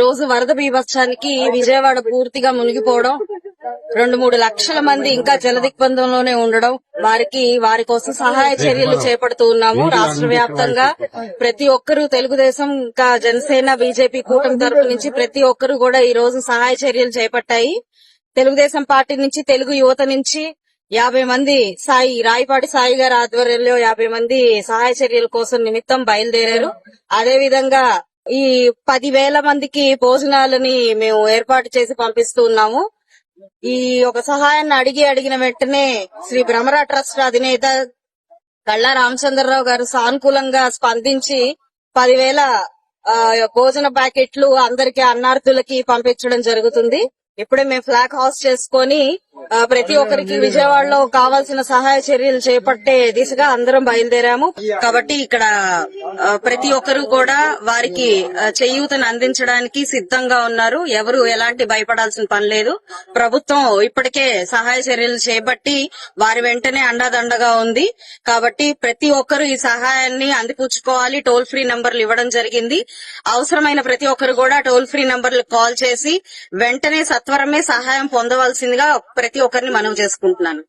రోజు వరద బీభత్సానికి విజయవాడ పూర్తిగా మునిగిపోవడం, 2-3 లక్షల మంది ఇంకా జలదిగ్బంధంలోనే ఉండడం, వారి కోసం సహాయ చర్యలు చేపడుతూ ఉన్నాము. రాష్ట్ర వ్యాప్తంగా ప్రతి ఒక్కరూ తెలుగుదేశం ఇంకా జనసేన బీజేపీ కూటమి తరపు నుంచి ప్రతి ఒక్కరూ కూడా ఈ రోజు సహాయ చర్యలు చేపట్టాయి. తెలుగుదేశం పార్టీ నుంచి, తెలుగు యువత నుంచి 50 మంది రాయపాటి సాయి గారి ఆధ్వర్యంలో 50 మంది సహాయ చర్యల కోసం నిమిత్తం బయలుదేరారు. అదేవిధంగా ఈ 10,000 మందికి భోజనాలని మేము ఏర్పాటు చేసి పంపిస్తూ ఉన్నాము. ఈ ఒక సహాయాన్ని అడిగిన వెంటనే శ్రీ భ్రమరా ట్రస్ట్ అధినేత కళ్ళా రామచంద్రరావు గారు సానుకూలంగా స్పందించి 10,000 భోజన ప్యాకెట్లు అందరికి అన్నార్థులకి పంపించడం జరుగుతుంది. ఇప్పుడే మేము ఫ్లాగ్ హౌస్ చేసుకొని ప్రతి ఒక్కరికి విజయవాడలో కావాల్సిన సహాయ చర్యలు చేపట్టే దిశగా అందరం బయలుదేరాము. కాబట్టి ఇక్కడ ప్రతి ఒక్కరూ కూడా వారికి చేయూతను అందించడానికి సిద్ధంగా ఉన్నారు. ఎవరు ఎలాంటి భయపడాల్సిన పని లేదు. ప్రభుత్వం ఇప్పటికే సహాయ చర్యలు చేపట్టి వారి వెంటనే అండదండగా ఉంది. కాబట్టి ప్రతి ఒక్కరూ ఈ సహాయాన్ని అందిపుచ్చుకోవాలి. టోల్ ఫ్రీ నంబర్లు ఇవ్వడం జరిగింది. అవసరమైన ప్రతి ఒక్కరు కూడా టోల్ ఫ్రీ నంబర్లు కాల్ చేసి వెంటనే సత్వరమే సహాయం పొందవలసిందిగా ప్రతి ఒక్కరిని మనవి చేసుకుంటున్నాను.